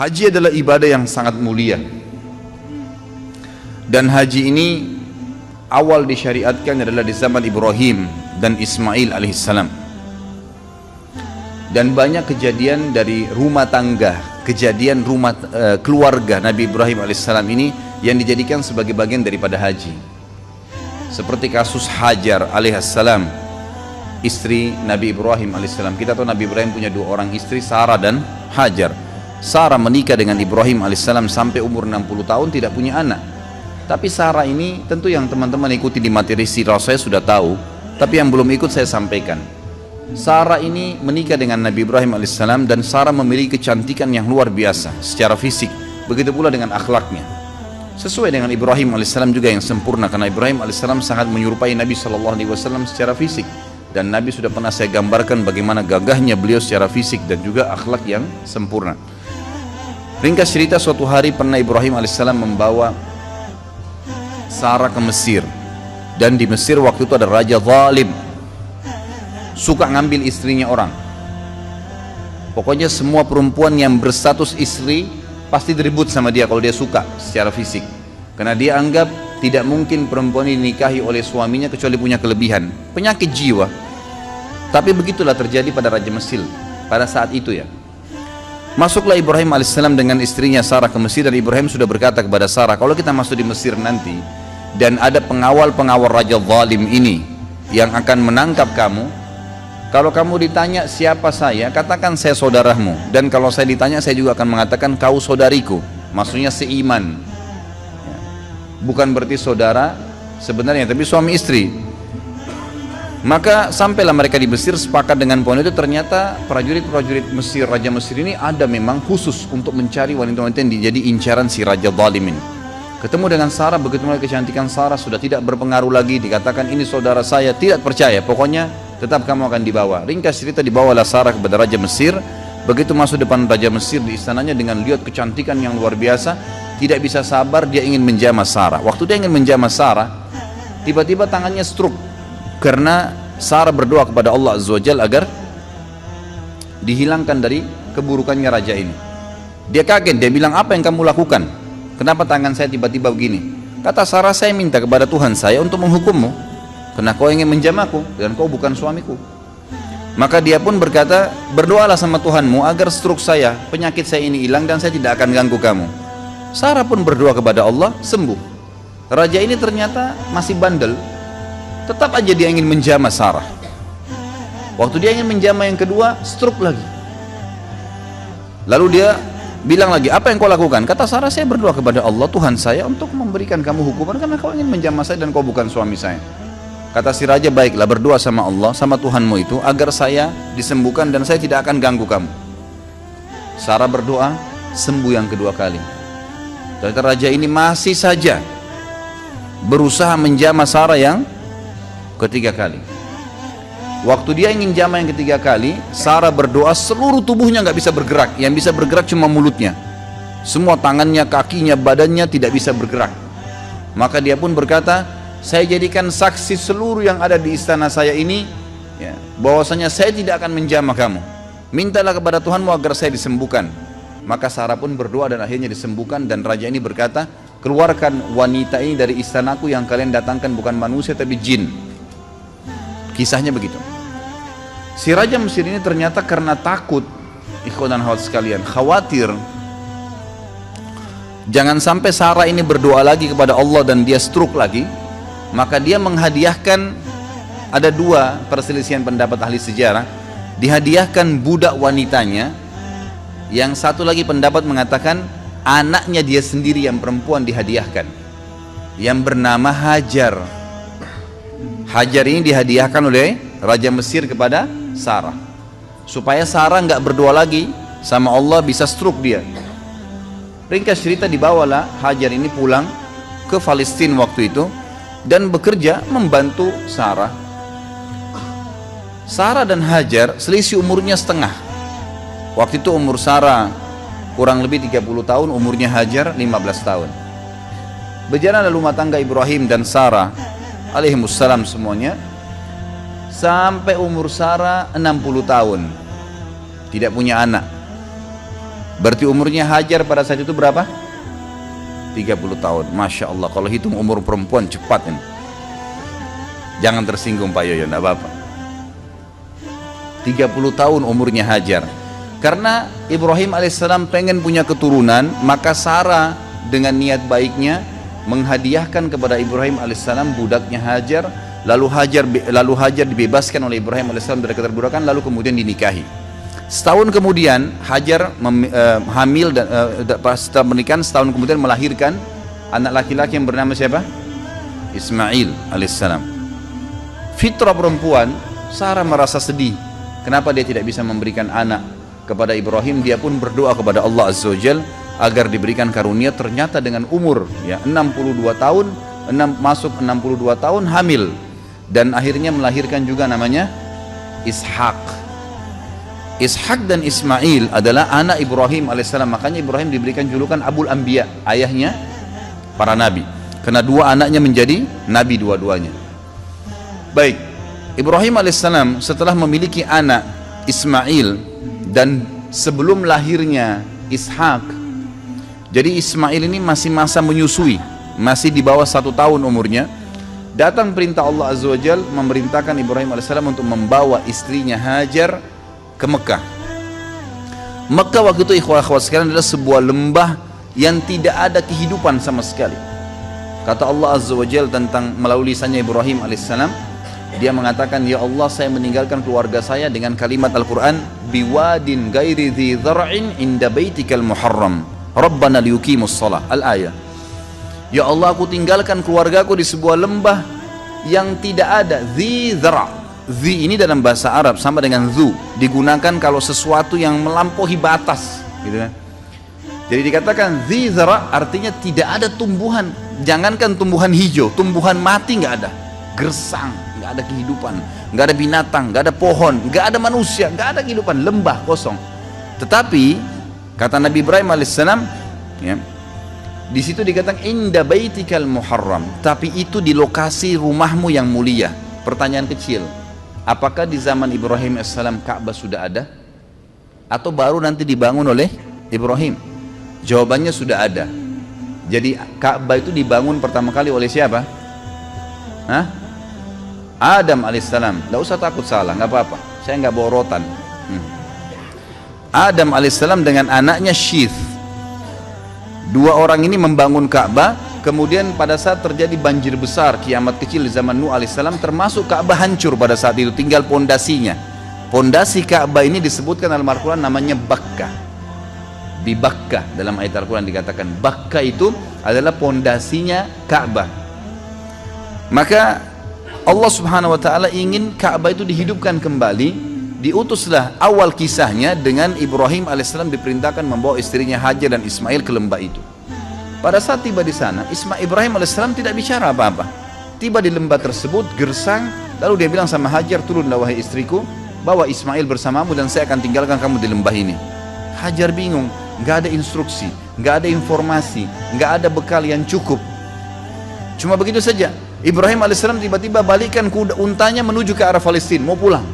Haji adalah ibadah yang sangat mulia. Dan haji ini awal disyariatkan adalah di zaman Ibrahim dan Ismail alaihissalam. Dan banyak kejadian dari rumah tangga, kejadian keluarga Nabi Ibrahim alaihissalam ini yang dijadikan sebagai bagian daripada haji. Seperti kasus Hajar alaihissalam, istri Nabi Ibrahim alaihissalam. Kita tahu Nabi Ibrahim punya dua orang istri, Sarah dan Hajar. Sarah menikah dengan Ibrahim alaihissalam sampai umur 60 tahun tidak punya anak. Tapi Sarah ini tentu yang teman-teman ikuti di materi sirah saya sudah tahu, tapi yang belum ikut saya sampaikan. Sarah ini menikah dengan Nabi Ibrahim alaihissalam dan Sarah memiliki kecantikan yang luar biasa secara fisik, begitu pula dengan akhlaknya. Sesuai dengan Ibrahim alaihissalam juga yang sempurna, karena Ibrahim alaihissalam sangat menyerupai Nabi SAW secara fisik. Dan Nabi sudah pernah saya gambarkan bagaimana gagahnya beliau secara fisik dan juga akhlak yang sempurna. Ringkas cerita, suatu hari pernah Ibrahim alaihissalam membawa Sarah ke Mesir. Dan di Mesir waktu itu ada raja zalim, suka ngambil istrinya orang. Pokoknya semua perempuan yang berstatus istri pasti diribut sama dia kalau dia suka secara fisik. Karena dia anggap tidak mungkin perempuan ini dinikahi oleh suaminya kecuali punya kelebihan, penyakit jiwa. Tapi begitulah terjadi pada Raja Mesir pada saat itu ya. Masuklah Ibrahim alaihissalam dengan istrinya Sarah ke Mesir, dan Ibrahim sudah berkata kepada Sarah, kalau kita masuk di Mesir nanti dan ada pengawal-pengawal raja zalim ini yang akan menangkap kamu, kalau kamu ditanya siapa saya, katakan saya saudaramu. Dan kalau saya ditanya, saya juga akan mengatakan kau saudariku, maksudnya seiman. Bukan berarti saudara sebenarnya, tapi suami istri. Maka sampailah mereka di Mesir, sepakat dengan poin itu. Ternyata prajurit-prajurit Mesir, Raja Mesir ini ada memang khusus untuk mencari wanita-wanita yang jadi incaran si Raja Zalim ini. Ketemu dengan Sarah, begitu mulai kecantikan Sarah sudah tidak berpengaruh lagi, dikatakan ini saudara saya, tidak percaya, pokoknya tetap kamu akan dibawa. Ringkas cerita, dibawalah Sarah kepada Raja Mesir. Begitu masuk depan Raja Mesir di istananya dengan lihat kecantikan yang luar biasa, tidak bisa sabar, dia ingin menjamah Sarah. Waktu dia ingin menjamah Sarah, tiba-tiba tangannya stroke. Karena Sarah berdoa kepada Allah Azza wa Jalla agar dihilangkan dari keburukannya raja ini. Dia kaget, dia bilang, apa yang kamu lakukan? Kenapa tangan saya tiba-tiba begini? Kata Sarah, saya minta kepada Tuhan saya untuk menghukummu, karena kau ingin menjamahku dan kau bukan suamiku. Maka dia pun berkata, berdoalah sama Tuhanmu agar stroke saya, penyakit saya ini hilang dan saya tidak akan ganggu kamu. Sarah pun berdoa kepada Allah, sembuh. Raja ini ternyata masih bandel, tetap aja dia ingin menjamah Sarah. Waktu dia ingin menjamah yang kedua, stroke lagi. Lalu dia bilang lagi, apa yang kau lakukan? Kata Sarah, saya berdoa kepada Allah Tuhan saya untuk memberikan kamu hukuman karena kau ingin menjamah saya dan kau bukan suami saya. Kata si raja, baiklah, berdoa sama Allah, sama Tuhanmu itu agar saya disembuhkan dan saya tidak akan ganggu kamu. Sarah berdoa, sembuh yang kedua kali. Ternyata raja ini masih saja berusaha menjamah Sarah yang ketiga kali. Waktu dia ingin jamah yang ketiga kali, Sarah berdoa, seluruh tubuhnya nggak bisa bergerak, yang bisa bergerak cuma mulutnya. Semua tangannya, kakinya, badannya tidak bisa bergerak. Maka dia pun berkata, saya jadikan saksi seluruh yang ada di istana saya ini ya, bahwasanya saya tidak akan menjamah kamu. Mintalah kepada Tuhanmu agar saya disembuhkan. Maka Sarah pun berdoa dan akhirnya disembuhkan. Dan raja ini berkata, keluarkan wanita ini dari istanaku, yang kalian datangkan bukan manusia tapi jin. Kisahnya begitu. Si Raja Mesir ini ternyata karena takut, ikhwan dan akhwat sekalian, khawatir jangan sampai Sarah ini berdoa lagi kepada Allah dan dia stroke lagi, maka dia menghadiahkan, ada dua perselisihan pendapat ahli sejarah, dihadiahkan budak wanitanya. Yang satu lagi pendapat mengatakan anaknya dia sendiri yang perempuan dihadiahkan, yang bernama Hajar. Hajar ini dihadiahkan oleh Raja Mesir kepada Sarah, supaya Sarah nggak berdoa lagi sama Allah, bisa stroke dia. Ringkas cerita, dibawalah Hajar ini pulang ke Palestina waktu itu dan bekerja membantu Sarah. Sarah dan Hajar selisih umurnya setengah. Waktu itu umur Sarah kurang lebih 30 tahun, umurnya Hajar 15 tahun. Berjalan rumah tangga Ibrahim dan Sarah alaihimussalam semuanya sampai umur Sarah 60 tahun, tidak punya anak. Berarti umurnya Hajar pada saat itu berapa? 30 tahun. Masya Allah, kalau hitung umur perempuan cepat ini. Jangan tersinggung Pak Yoyo, enggak apa-apa. 30 tahun umurnya Hajar. Karena Ibrahim alaihissalam pengen punya keturunan, maka Sarah dengan niat baiknya menghadiahkan kepada Ibrahim alaihissalam budaknya Hajar, lalu Hajar dibebaskan oleh Ibrahim alaihissalam dari keterbudakan, lalu kemudian dinikahi. Setahun kemudian Hajar hamil dan setelah menikah, setahun kemudian melahirkan anak laki-laki yang bernama siapa? Ismail alaihissalam. Fitrah perempuan, Sarah merasa sedih. Kenapa dia tidak bisa memberikan anak kepada Ibrahim? Dia pun berdoa kepada Allah Azza wa Jalla agar diberikan karunia. Ternyata dengan umur 62 tahun, masuk 62 tahun hamil, dan akhirnya melahirkan juga namanya Ishak. Ishak dan Ismail adalah anak Ibrahim alaihissalam. Makanya Ibrahim diberikan julukan Abul Anbiya, ayahnya para nabi, karena dua anaknya menjadi nabi dua-duanya. Baik, Ibrahim alaihissalam setelah memiliki anak Ismail dan sebelum lahirnya Ishak, jadi Ismail ini masih masa menyusui, masih di bawah 1 tahun umurnya. Datang perintah Allah Azza wa Jalla memerintahkan Ibrahim alaihissalam untuk membawa istrinya Hajar ke Mekah. Mekah waktu itu ikhwah-ikhwah sekalian adalah sebuah lembah yang tidak ada kehidupan sama sekali. Kata Allah Azza wa Jalla tentang melalui lisannya Ibrahim alaihissalam, dia mengatakan, ya Allah, saya meninggalkan keluarga saya dengan kalimat Al-Quran, biwadin ghairi dhi dhar'in inda baitikal muharram rabbana liyuqimus shalah, al-ayah. Ya Allah, aku tinggalkan keluargaku di sebuah lembah yang tidak ada dhi dhar'. Dhi ini dalam bahasa Arab sama dengan dhu, digunakan kalau sesuatu yang melampaui batas, gitu kan. Jadi dikatakan dhi dhar' artinya tidak ada tumbuhan. Jangankan tumbuhan hijau, tumbuhan mati nggak ada, gersang, nggak ada kehidupan, nggak ada binatang, nggak ada pohon, nggak ada manusia, nggak ada kehidupan, lembah kosong. Tetapi kata Nabi Ibrahim alaihissalam, ya, di situ dikatakan inda baitikal muharram, tapi itu di lokasi rumahmu yang mulia. Pertanyaan kecil, apakah di zaman Ibrahim alaihissalam Ka'bah sudah ada atau baru nanti dibangun oleh Ibrahim? Jawabannya sudah ada. Jadi Ka'bah itu dibangun pertama kali oleh siapa? Hah? Adam alaihissalam. Tidak usah takut salah, nggak apa-apa, saya nggak bawa rotan. Adam alaihissalam dengan anaknya Syith. Dua orang ini membangun Ka'bah. Kemudian pada saat terjadi banjir besar, kiamat kecil di zaman Nuh alaihissalam, termasuk Ka'bah hancur pada saat itu, tinggal pondasinya. Pondasi Ka'bah ini disebutkan dalam Al-Quran namanya Bakkah. Di Bakkah dalam ayat Al-Quran dikatakan Bakkah itu adalah pondasinya Ka'bah. Maka Allah subhanahu wa ta'ala ingin Ka'bah itu dihidupkan kembali. Diutuslah awal kisahnya dengan Ibrahim alaihissalam diperintahkan membawa istrinya Hajar dan Ismail ke lembah itu. Pada saat tiba di sana, Ibrahim alaihissalam tidak bicara apa-apa. Tiba di lembah tersebut, gersang, lalu dia bilang sama Hajar, turunlah wahai istriku, bawa Ismail bersamamu dan saya akan tinggalkan kamu di lembah ini. Hajar bingung, nggak ada instruksi, nggak ada informasi, nggak ada bekal yang cukup. Cuma begitu saja. Ibrahim alaihissalam tiba-tiba balikkan kuda untanya menuju ke arah Palestina, mau pulang.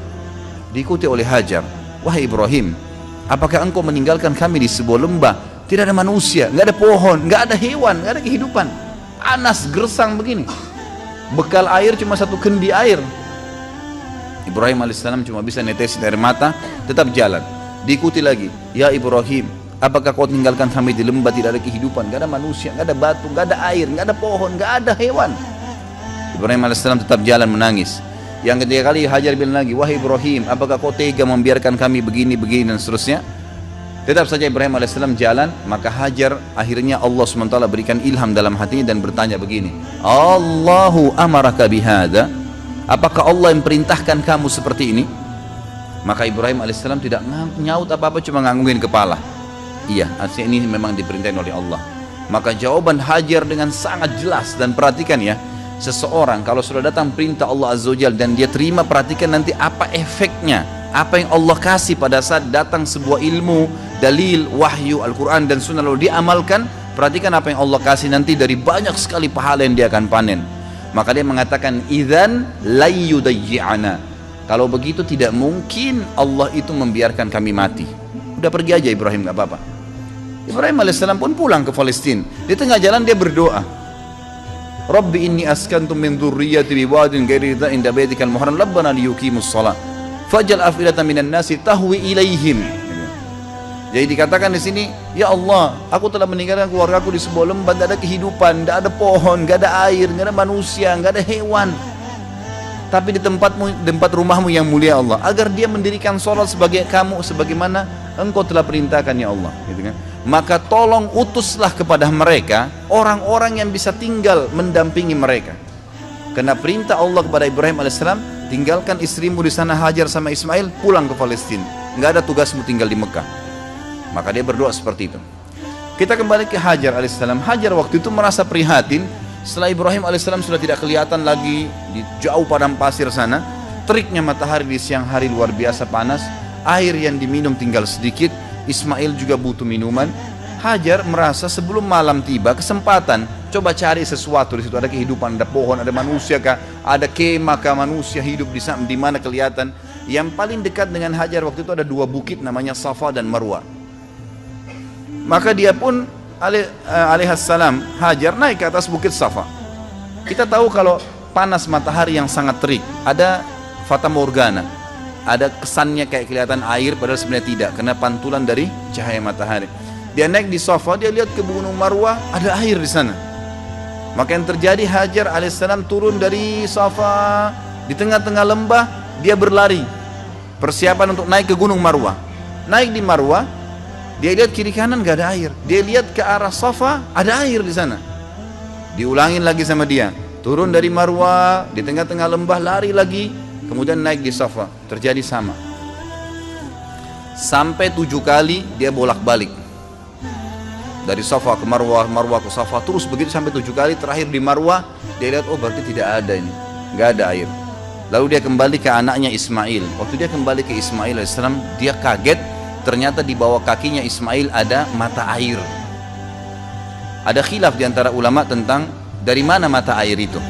Diikuti oleh Hajar. Wahai Ibrahim, apakah engkau meninggalkan kami di sebuah lembah? Tidak ada manusia, nggak ada pohon, nggak ada hewan, nggak ada kehidupan. Panas, gersang begini. Bekal air cuma 1 kendi air. Ibrahim alaihissalam cuma bisa netesin air mata, tetap jalan. Diikuti lagi. Ya Ibrahim, apakah kau tinggalkan kami di lembah, tidak ada kehidupan, nggak ada manusia, nggak ada batu, nggak ada air, nggak ada pohon, nggak ada hewan. Ibrahim alaihissalam tetap jalan menangis. Yang ketiga kali Hajar bilang lagi, wahai Ibrahim, apakah kau tega membiarkan kami begini dan seterusnya. Tetap saja Ibrahim alaihissalam jalan. Maka Hajar akhirnya Allah SWT berikan ilham dalam hatinya dan bertanya begini, Allahu amaraka bihada, apakah Allah yang perintahkan kamu seperti ini? Maka Ibrahim alaihissalam tidak nyaut apa-apa, cuma nganggungin kepala. Iya, artinya ini memang diperintahkan oleh Allah. Maka jawaban Hajar dengan sangat jelas. Dan perhatikan ya, seseorang kalau sudah datang perintah Allah Azza wa Jalla dan dia terima, perhatikan nanti apa efeknya, apa yang Allah kasih pada saat datang sebuah ilmu, dalil, wahyu, Al-Quran dan Sunnah lalu diamalkan. Perhatikan apa yang Allah kasih nanti, dari banyak sekali pahala yang dia akan panen. Maka dia mengatakan, idzan la yudayyi'ana, kalau begitu tidak mungkin Allah itu membiarkan kami mati. Udah pergi aja Ibrahim, gak apa-apa. Ibrahim alaihissalam pun pulang ke Palestina. Di tengah jalan dia berdoa, Rabbi inni askantu min dzurriyyati biwadin ghairi dzin inda baitikal muharram rabbana liyuqimus shalah faj'al af'idatan minan nasi tahwi ilaihim. Jadi dikatakan di sini, ya Allah, aku telah meninggalkan keluargaku di sebuah lembah, tidak ada kehidupan, tidak ada pohon, tidak ada air, tidak ada manusia, tidak ada hewan. Tapi di tempat rumahmu yang mulia Allah, agar dia mendirikan sholat sebagai kamu, sebagaimana engkau telah perintahkan ya Allah, gitu kan? Maka tolong utuslah kepada mereka orang-orang yang bisa tinggal mendampingi mereka. Karena perintah Allah kepada Ibrahim alaihissalam, tinggalkan istrimu di sana Hajar sama Ismail, pulang ke Palestina. Nggak ada tugasmu tinggal di Mekah. Maka dia berdoa seperti itu. Kita kembali ke Hajar alaihissalam. Hajar waktu itu merasa prihatin setelah Ibrahim alaihissalam sudah tidak kelihatan lagi di jauh padang pasir sana. Teriknya matahari di siang hari luar biasa panas. Air yang diminum tinggal sedikit. Ismail juga butuh minuman. Hajar merasa sebelum malam tiba kesempatan coba cari sesuatu di situ, ada kehidupan, ada pohon, ada manusia kah, ada kemah kah, manusia hidup di mana kelihatan. Yang paling dekat dengan Hajar waktu itu ada dua bukit namanya Safa dan Marwah. Maka dia pun alaihissalam Hajar naik ke atas bukit Safa. Kita tahu kalau panas matahari yang sangat terik ada fata morgana, ada kesannya kayak kelihatan air padahal sebenarnya tidak, karena pantulan dari cahaya matahari. Dia naik di Safa, dia lihat ke gunung Marwah, ada air di sana. Maka yang terjadi, Hajar alaihissalam turun dari Safa, di tengah-tengah lembah dia berlari, persiapan untuk naik ke gunung Marwah. Naik di Marwah, dia lihat kiri kanan gak ada air. Dia lihat ke arah Safa, ada air di sana. Diulangin lagi sama dia, turun dari Marwah, di tengah-tengah lembah lari lagi, kemudian naik di Safa, terjadi sama. Sampai 7 kali dia bolak-balik. Dari Safa ke Marwah, Marwah ke Safa, terus begitu sampai 7 kali. Terakhir di Marwah, dia lihat, oh berarti tidak ada ini, nggak ada air. Lalu dia kembali ke anaknya Ismail. Waktu dia kembali ke Ismail alaihissalam, dia kaget, ternyata di bawah kakinya Ismail ada mata air. Ada khilaf di antara ulama tentang dari mana mata air itu.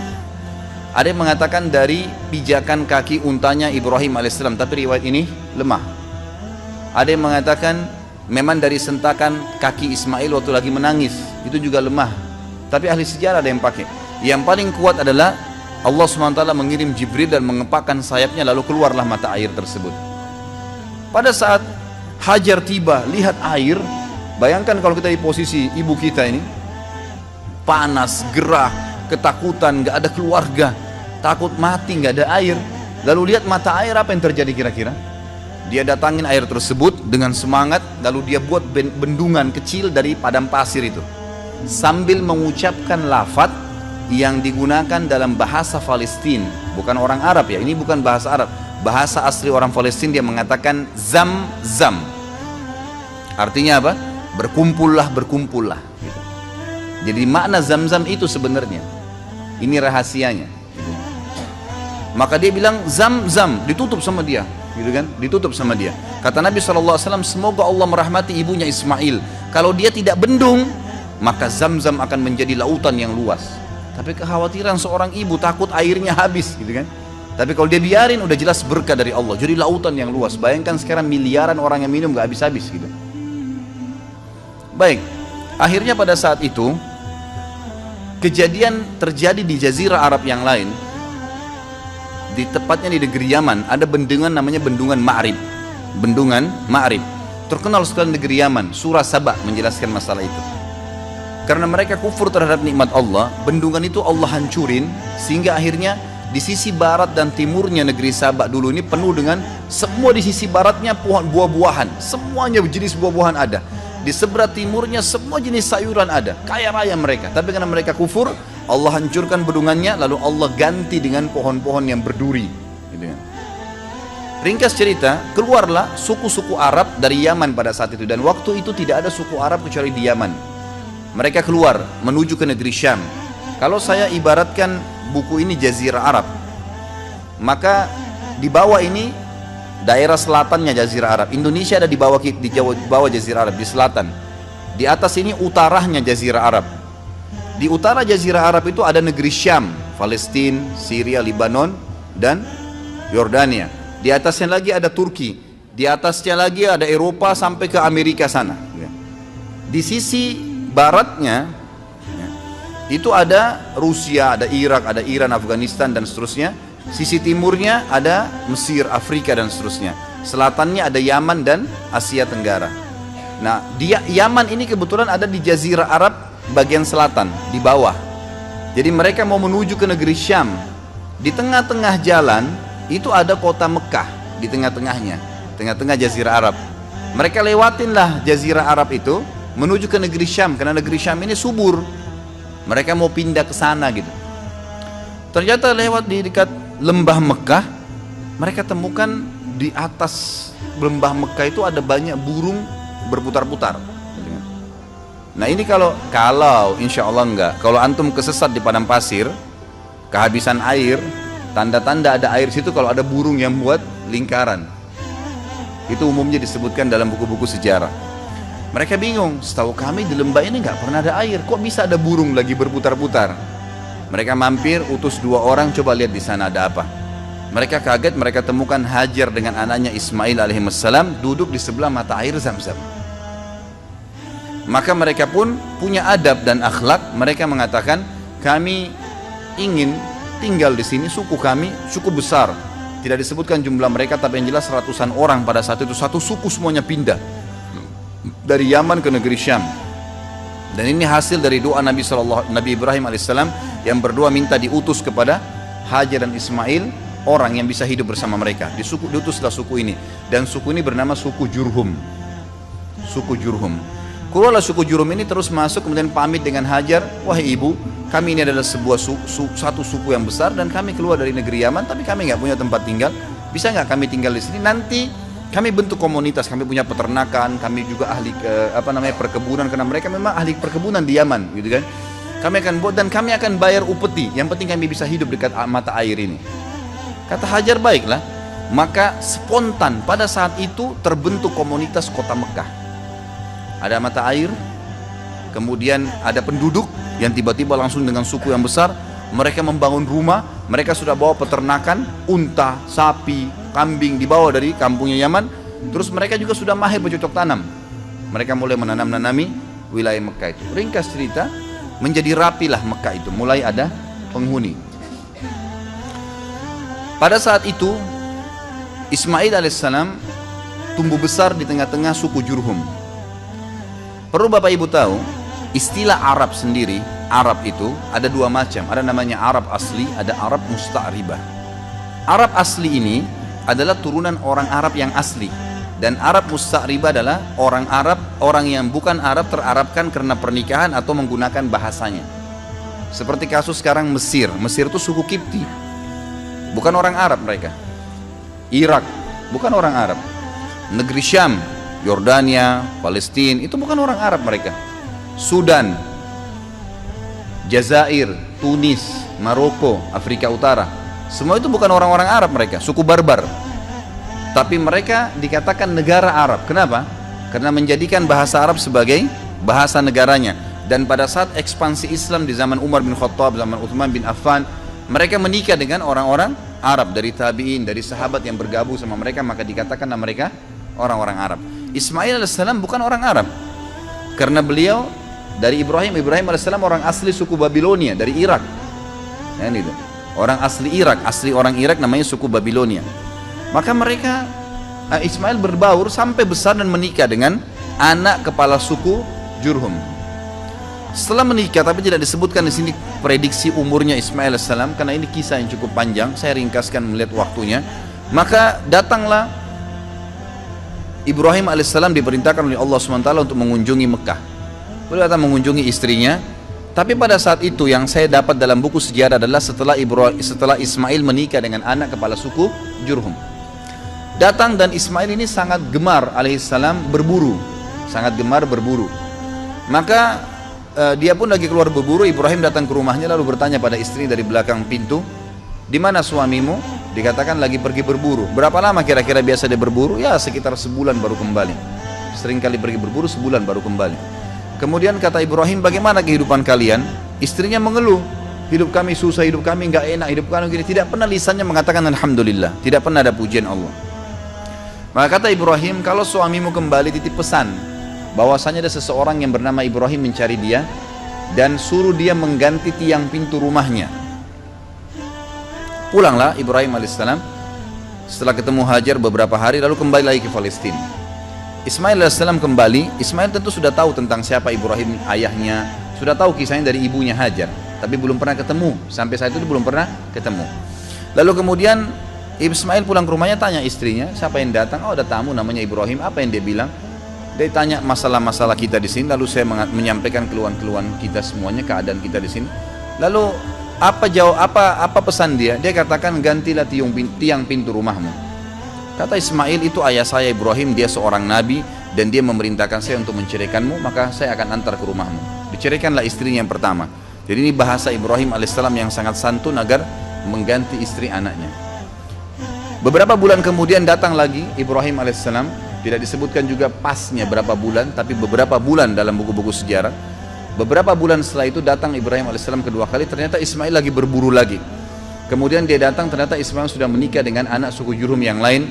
Ada yang mengatakan dari pijakan kaki untanya Ibrahim alaihissalam, tapi riwayat ini lemah. Ada yang mengatakan memang dari sentakan kaki Ismail waktu lagi menangis, itu juga lemah. Tapi ahli sejarah ada yang pakai. Yang paling kuat adalah Allah SWT mengirim Jibril dan mengepakkan sayapnya, lalu keluarlah mata air tersebut. Pada saat Hajar tiba, lihat air, bayangkan kalau kita di posisi ibu kita ini, panas, gerah, ketakutan, gak ada keluarga, takut mati, gak ada air. Lalu lihat mata air, apa yang terjadi kira-kira? Dia datangin air tersebut dengan semangat, lalu dia buat bendungan kecil dari padang pasir itu, sambil mengucapkan lafaz yang digunakan dalam bahasa Palestina, bukan orang Arab ya, ini bukan bahasa Arab, bahasa asli orang Palestina. Dia mengatakan zam-zam, artinya apa? Berkumpullah, berkumpullah gitu. Jadi makna zam-zam itu sebenarnya, ini rahasianya. Maka dia bilang zam-zam, ditutup sama dia, gitu kan? Ditutup sama dia. Kata Nabi SAW, semoga Allah merahmati ibunya Ismail. Kalau dia tidak bendung, maka zam-zam akan menjadi lautan yang luas. Tapi kekhawatiran seorang ibu, takut airnya habis, gitu kan? Tapi kalau dia biarin, udah jelas berkah dari Allah, jadi lautan yang luas. Bayangkan sekarang miliaran orang yang minum gak habis-habis gitu. Baik, akhirnya pada saat itu kejadian terjadi di jazirah Arab yang lain. Di tepatnya di negeri Yaman ada bendungan namanya Bendungan Ma'rib. Bendungan Ma'rib terkenal sekali negeri Yaman. Surah Saba menjelaskan masalah itu. Karena mereka kufur terhadap nikmat Allah, bendungan itu Allah hancurin, sehingga akhirnya di sisi barat dan timurnya negeri Saba dulu ini penuh dengan, semua di sisi baratnya pohon buah-buahan, semuanya jenis buah-buahan ada. Di sebelah timurnya semua jenis sayuran ada, kaya raya mereka. Tapi karena mereka kufur, Allah hancurkan bendungannya, lalu Allah ganti dengan pohon-pohon yang berduri, gitu kan. Ringkas cerita, keluarlah suku-suku Arab dari Yaman pada saat itu, dan waktu itu tidak ada suku Arab kecuali di Yaman. Mereka keluar menuju ke negeri Syam. Kalau saya ibaratkan buku ini Jazirah Arab, maka di bawah ini daerah selatannya Jazirah Arab. Indonesia ada di bawah Jazirah Arab, di selatan. Di atas ini utaranya Jazirah Arab. Di utara Jazirah Arab itu ada negeri Syam, Palestina, Syria, Lebanon, dan Yordania. Di atasnya lagi ada Turki. Di atasnya lagi ada Eropa sampai ke Amerika sana. Di sisi baratnya ya, itu ada Rusia, ada Irak, ada Iran, Afghanistan dan seterusnya. Sisi timurnya ada Mesir, Afrika dan seterusnya. Selatannya ada Yaman dan Asia Tenggara. Nah, Yaman ini kebetulan ada di Jazirah Arab bagian selatan, di bawah. Jadi mereka mau menuju ke negeri Syam. Di tengah-tengah jalan itu ada kota Mekah di tengah-tengahnya, tengah-tengah Jazirah Arab. Mereka lewatinlah Jazirah Arab itu menuju ke negeri Syam, karena negeri Syam ini subur. Mereka mau pindah ke sana gitu. Ternyata lewat di dekat lembah Mekah, mereka temukan di atas lembah Mekah itu ada banyak burung berputar-putar. Nah ini kalau insya Allah enggak, kalau antum kesesat di padang pasir, kehabisan air, tanda-tanda ada air situ kalau ada burung yang buat lingkaran. Itu umumnya disebutkan dalam buku-buku sejarah. Mereka bingung, setahu kami di lembah ini nggak pernah ada air, kok bisa ada burung lagi berputar-putar. Mereka mampir, utus 2 orang, coba lihat di sana ada apa. Mereka kaget, mereka temukan Hajar dengan anaknya Ismail alaihissalam duduk di sebelah mata air Zam-Zam. Maka mereka pun punya adab dan akhlak. Mereka mengatakan, kami ingin tinggal di sini, suku kami cukup besar. Tidak disebutkan jumlah mereka, tapi yang jelas ratusan orang pada saat itu. Satu suku semuanya pindah dari Yaman ke negeri Syam. Dan ini hasil dari doa Nabi Ibrahim alaihissalam yang berdoa minta diutus kepada Hajar dan Ismail orang yang bisa hidup bersama mereka. Diutuslah suku ini, dan suku ini bernama suku Jurhum. Suku Jurhum. Keluarlah suku Jurhum ini terus masuk, kemudian pamit dengan Hajar, wahai ibu, kami ini adalah satu suku yang besar dan kami keluar dari negeri Yaman, tapi kami nggak punya tempat tinggal. Bisa nggak kami tinggal di sini? Nanti kami bentuk komunitas, kami punya peternakan, kami juga ahli perkebunan, karena mereka memang ahli perkebunan di Yaman, gitu kan. Kami akan buat dan kami akan bayar upeti. Yang penting kami bisa hidup dekat mata air ini. Kata Hajar, baiklah. Maka spontan pada saat itu terbentuk komunitas kota Mekah. Ada mata air, kemudian ada penduduk yang tiba-tiba langsung dengan suku yang besar. Mereka membangun rumah, mereka sudah bawa peternakan, unta, sapi, kambing dibawa dari kampungnya Yaman. Terus mereka juga sudah mahir bercocok tanam. Mereka mulai menanami wilayah Mekah itu. Ringkas cerita, menjadi rapilah Mekah itu, mulai ada penghuni. Pada saat itu Ismail alaihissalam tumbuh besar di tengah-tengah suku Jurhum. Perlu Bapak Ibu tahu, istilah Arab sendiri, Arab itu ada 2 macam. Ada namanya Arab asli, ada Arab musta'ribah. Arab asli ini adalah turunan orang Arab yang asli, dan Arab musta'ribah adalah orang Arab, orang yang bukan Arab terarabkan karena pernikahan atau menggunakan bahasanya. Seperti kasus sekarang Mesir. Mesir itu suku Kipti, bukan orang Arab mereka. Irak, bukan orang Arab. Negeri Syam, Yordania, Palestina, itu bukan orang Arab mereka. Sudan, Jazair, Tunis, Maroko, Afrika Utara, semua itu bukan orang-orang Arab mereka, suku barbar. Tapi mereka dikatakan negara Arab. Kenapa? Karena menjadikan bahasa Arab sebagai bahasa negaranya. Dan pada saat ekspansi Islam di zaman Umar bin Khattab, zaman Uthman bin Affan, mereka menikah dengan orang-orang Arab, dari tabi'in, dari sahabat yang bergabung sama mereka, maka dikatakan mereka orang-orang Arab. Ismail alaihissalam bukan orang Arab, karena beliau dari Ibrahim alaihissalam orang asli suku Babilonia, dari Irak. Ya, itu. Orang asli Irak, asli orang Irak namanya suku Babilonia. Maka mereka, Ismail berbaur sampai besar dan menikah dengan anak kepala suku Jurhum. Setelah menikah, tapi tidak disebutkan di sini prediksi umurnya Ismail alaihissalam, karena ini kisah yang cukup panjang, saya ringkaskan melihat waktunya. Maka datanglah Ibrahim alaihissalam, diperintahkan oleh Allah SWT untuk mengunjungi Mekah. Beliau datang mengunjungi istrinya. Tapi pada saat itu yang saya dapat dalam buku sejarah adalah setelah Ismail menikah dengan anak kepala suku Jurhum. Datang, dan Ismail ini sangat gemar alaihissalam berburu, sangat gemar berburu. Maka dia pun lagi keluar berburu. Ibrahim datang ke rumahnya lalu bertanya pada istri dari belakang pintu, di mana suamimu? Dikatakan lagi pergi berburu. Berapa lama kira-kira biasa dia berburu? Ya sekitar sebulan baru kembali. Sering kali pergi berburu, sebulan baru kembali. Kemudian kata Ibrahim, bagaimana kehidupan kalian? Istrinya mengeluh, hidup kami susah, hidup kami nggak enak, hidup kami gini. Tidak pernah lisannya mengatakan alhamdulillah, tidak pernah ada pujian Allah. Maka kata Ibrahim, kalau suamimu kembali titip pesan, bahwasanya ada seseorang yang bernama Ibrahim mencari dia dan suruh dia mengganti tiang pintu rumahnya. Pulanglah Ibrahim alaihissalam setelah ketemu Hajar beberapa hari, lalu kembali lagi ke Palestina. Ismail alaihissalam kembali. Ismail tentu sudah tahu tentang siapa Ibrahim ayahnya, sudah tahu kisahnya dari ibunya Hajar, tapi belum pernah ketemu. Sampai saat itu belum pernah ketemu. Lalu kemudian Ismail pulang ke rumahnya, tanya istrinya, siapa yang datang? Oh, ada tamu namanya Ibrahim. Apa yang dia bilang? Dia tanya masalah-masalah kita di sini, lalu saya menyampaikan keluhan-keluhan kita semuanya, keadaan kita di sini. Lalu apa pesan dia? Dia katakan, gantilah tiang pintu rumahmu. Kata Ismail, itu ayah saya Ibrahim, dia seorang nabi dan dia memerintahkan saya untuk menceraikanmu, maka saya akan antar ke rumahmu. Diceraikanlah istrinya yang pertama. Jadi ini bahasa Ibrahim alaihissalam yang sangat santun agar mengganti istri anaknya. Beberapa bulan kemudian datang lagi Ibrahim alaihissalam. Tidak disebutkan juga pasnya berapa bulan, tapi beberapa bulan dalam buku-buku sejarah. Beberapa bulan setelah itu datang Ibrahim alaihissalam kedua kali, ternyata Ismail lagi berburu lagi. Kemudian dia datang, ternyata Ismail sudah menikah dengan anak suku Jurhum yang lain.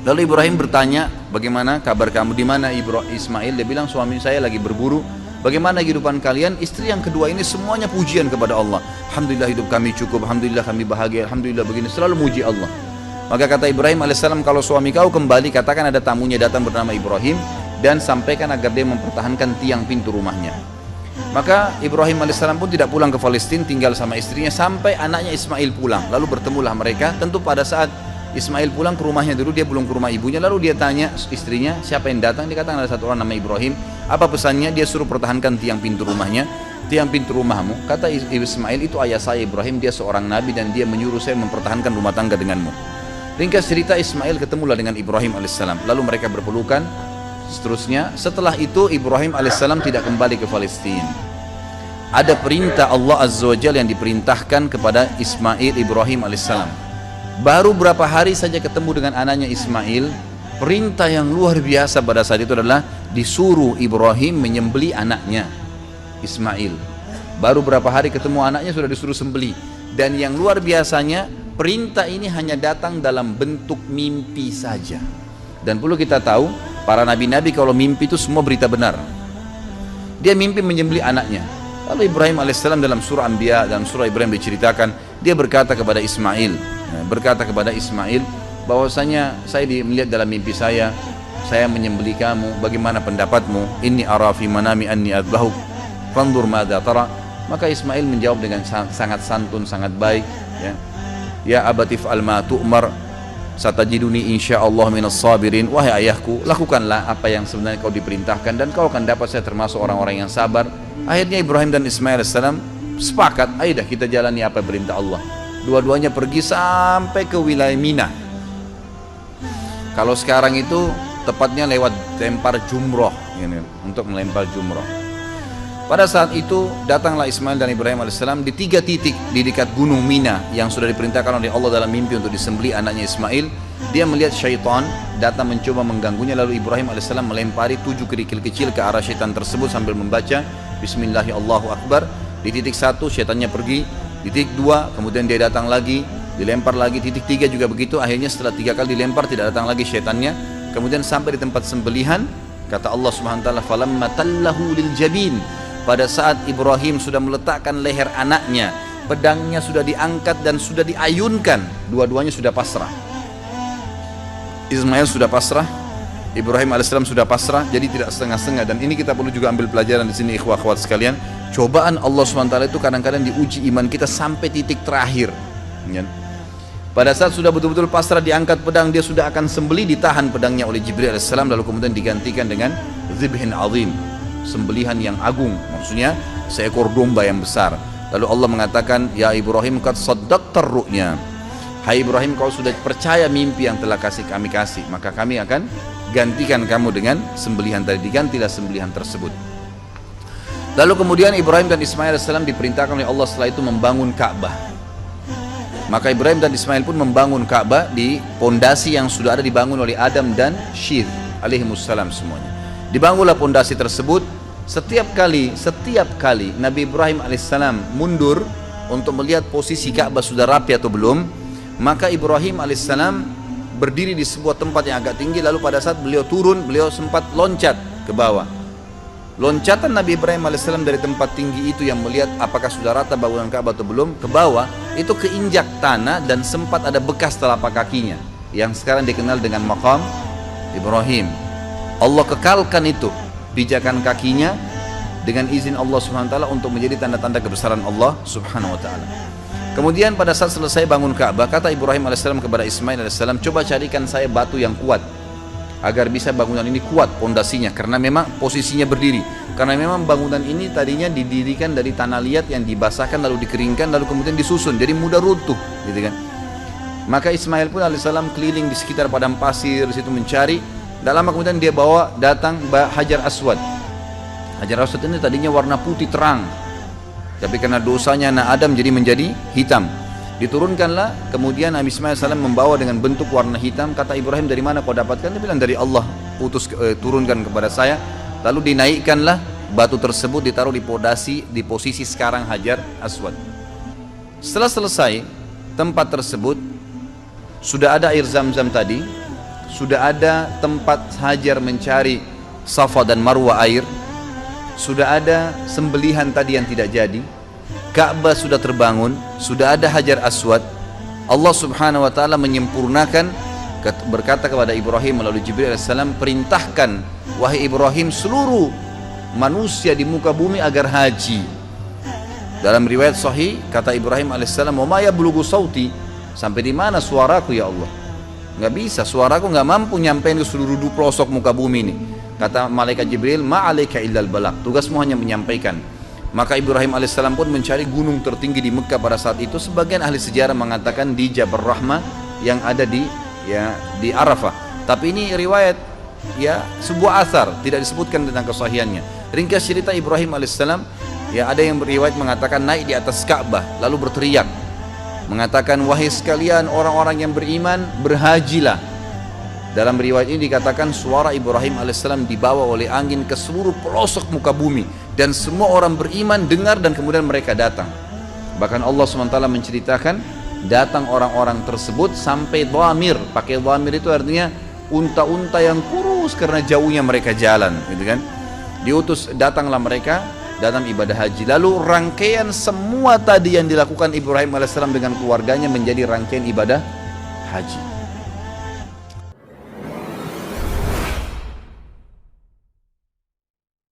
Lalu Ibrahim bertanya, bagaimana kabar kamu, di mana Ismail? Dia bilang, suami saya lagi berburu. Bagaimana kehidupan kalian? Istri yang kedua ini semuanya pujian kepada Allah. Alhamdulillah hidup kami cukup, alhamdulillah kami bahagia, alhamdulillah begini, selalu muji Allah. Maka kata Ibrahim alaihissalam, kalau suami kau kembali, katakan ada tamunya datang bernama Ibrahim, dan sampaikan agar dia mempertahankan tiang pintu rumahnya. Maka Ibrahim alaihissalam pun tidak pulang ke Palestina, tinggal sama istrinya sampai anaknya Ismail pulang. Lalu bertemulah mereka. Tentu pada saat Ismail pulang ke rumahnya dulu, dia belum ke rumah ibunya. Lalu dia tanya istrinya, siapa yang datang? Dia katakan ada satu orang nama Ibrahim. Apa pesannya? Dia suruh pertahankan tiang pintu rumahnya. Tiang pintu rumahmu, kata Ismail, itu ayah saya Ibrahim, dia seorang nabi dan dia menyuruh saya mempertahankan rumah tangga denganmu. Ringkas cerita, Ismail ketemulah dengan Ibrahim alaihissalam. Lalu mereka berpelukan. Seterusnya, setelah itu Ibrahim alaihissalam tidak kembali ke Palestina. Ada perintah Allah azza wa jalla yang diperintahkan kepada Ismail Ibrahim alaihissalam. Baru berapa hari saja ketemu dengan anaknya Ismail, perintah yang luar biasa pada saat itu adalah disuruh Ibrahim menyembelih anaknya Ismail. Baru berapa hari ketemu anaknya sudah disuruh sembelih. Dan yang luar biasanya, perintah ini hanya datang dalam bentuk mimpi saja. Dan perlu kita tahu, para nabi-nabi kalau mimpi itu semua berita benar. Dia mimpi menyembelih anaknya. Lalu Ibrahim alaihissalam dalam surah Anbiya, dalam surah Ibrahim diceritakan, dia berkata kepada Ismail, bahwasanya saya melihat dalam mimpi saya menyembelih kamu, bagaimana pendapatmu? Inni ara fi manami anni adbahuk, fanzur madza tara. Maka Ismail menjawab dengan sangat santun, sangat baik, ya. Ya abatif alma tu'mar satajiduni insyaallah minas sabirin. Wahai ayahku, lakukanlah apa yang sebenarnya kau diperintahkan dan kau akan dapat saya termasuk orang-orang yang sabar. Akhirnya Ibrahim dan Ismail alaihissalam sepakat, ayo dah kita jalani apa perintah Allah. Dua-duanya pergi sampai ke wilayah Mina. Kalau sekarang itu tepatnya lewat lempar jumroh, ini, untuk melempar jumroh. Pada saat itu datanglah Ismail dan Ibrahim alaihissalam di 3 titik di dekat gunung Mina yang sudah diperintahkan oleh Allah dalam mimpi untuk disembelih anaknya Ismail. Dia melihat syaitan datang mencoba mengganggunya, lalu Ibrahim alaihissalam melempari 7 kerikil kecil ke arah syaitan tersebut sambil membaca Bismillahirrahmanirrahim. Di titik 1 syaitannya pergi, di titik 2 kemudian dia datang lagi, dilempar lagi, titik 3 juga begitu. Akhirnya setelah 3 kali dilempar tidak datang lagi syaitannya. Kemudian sampai di tempat sembelihan, kata Allah Subhanahu wa taala, falamma tallahu lil jabin. Pada saat Ibrahim sudah meletakkan leher anaknya, pedangnya sudah diangkat dan sudah diayunkan, dua-duanya sudah pasrah. Ismail sudah pasrah, Ibrahim alaihissalam sudah pasrah, jadi tidak setengah-setengah. Dan ini kita perlu juga ambil pelajaran di sini, ikhwah akhwat sekalian. Cobaan Allah SWT itu kadang-kadang diuji iman kita sampai titik terakhir. Pada saat sudah betul-betul pasrah, diangkat pedang, dia sudah akan sembelih, ditahan pedangnya oleh Jibril alaihissalam, lalu kemudian digantikan dengan zibhin azim, sembelihan yang agung, maksudnya seekor domba yang besar. Lalu Allah mengatakan, ya Ibrahim qad saddaqtar ru'ya. Hai Ibrahim, kau sudah percaya mimpi yang telah kami kasih, maka kami akan gantikan kamu dengan sembelihan tadi. Digantilah sembelihan tersebut. Lalu kemudian Ibrahim dan Ismail AS diperintahkan oleh Allah setelah itu membangun Ka'bah. Maka Ibrahim dan Ismail pun membangun Ka'bah di pondasi yang sudah ada dibangun oleh Adam dan Syith alaihimussalam semuanya. Dibangunlah pondasi tersebut. Setiap kali Nabi Ibrahim alaihissalam mundur untuk melihat posisi Ka'bah sudah rapi atau belum, maka Ibrahim alaihissalam berdiri di sebuah tempat yang agak tinggi. Lalu pada saat beliau turun, beliau sempat loncat ke bawah. Loncatan Nabi Ibrahim alaihissalam dari tempat tinggi itu yang melihat apakah sudah rata bangunan Ka'bah atau belum, ke bawah itu keinjak tanah dan sempat ada bekas telapak kakinya yang sekarang dikenal dengan Maqam Ibrahim. Allah kekalkan itu pijakan kakinya dengan izin Allah Subhanahu wa taala untuk menjadi tanda-tanda kebesaran Allah Subhanahu wa taala. Kemudian pada saat selesai bangun Ka'bah, kata Ibrahim alaihissalam kepada Ismail alaihissalam, coba carikan saya batu yang kuat agar bisa bangunan ini kuat pondasinya, karena memang posisinya berdiri, karena memang bangunan ini tadinya didirikan dari tanah liat yang dibasahkan lalu dikeringkan lalu kemudian disusun, jadi mudah runtuh gitu kan. Maka Ismail pun alaihissalam keliling di sekitar padang pasir di situ mencari. Tak lama kemudian dia bawa datang Hajar Aswad. Hajar Aswad ini tadinya warna putih terang, tapi karena dosanya anak Adam jadi menjadi hitam. Diturunkanlah, kemudian Nabi Ismail salam membawa dengan bentuk warna hitam. Kata Ibrahim, dari mana kau dapatkan? Dia bilang, dari Allah turunkan kepada saya. Lalu dinaikkanlah batu tersebut, ditaruh di posisi sekarang Hajar Aswad. Setelah selesai tempat tersebut, sudah ada air Zam-Zam tadi, sudah ada tempat Hajar mencari Safa dan Marwa air, sudah ada sembelihan tadi yang tidak jadi, Ka'bah sudah terbangun, sudah ada Hajar Aswad. Allah Subhanahu wa taala menyempurnakan, berkata kepada Ibrahim melalui Jibril alaihissalam, perintahkan wahai Ibrahim seluruh manusia di muka bumi agar haji. Dalam riwayat sahih kata Ibrahim alaihissalam, "Wa ma yablughu sauti?" Sampai di mana suaraku ya Allah? Nggak bisa, suaraku nggak mampu nyampein ke seluruh pelosok muka bumi ini. Kata malaikat Jibril, "Ma 'alaika illal balagh." Tugasmu hanya menyampaikan. Maka Ibrahim alaihissalam pun mencari gunung tertinggi di Mekah pada saat itu. Sebagian ahli sejarah mengatakan di Jabal Rahmah yang ada di Arafah. Tapi ini riwayat, sebuah asar, tidak disebutkan tentang kesahihannya. Ringkas cerita Ibrahim alaihissalam, ada yang beriwayat mengatakan naik di atas Ka'bah lalu berteriak, mengatakan, wahai sekalian orang-orang yang beriman, berhajilah. Dalam riwayat ini dikatakan suara Ibrahim alaihissalam dibawa oleh angin ke seluruh pelosok muka bumi, dan semua orang beriman dengar dan kemudian mereka datang. Bahkan Allah SWT menceritakan datang orang-orang tersebut sampai dhamir. Pakai dhamir itu artinya unta-unta yang kurus karena jauhnya mereka jalan, gitu kan. Diutus, datanglah mereka dalam ibadah haji. Lalu rangkaian semua tadi yang dilakukan Ibrahim alaihissalam dengan keluarganya menjadi rangkaian ibadah haji.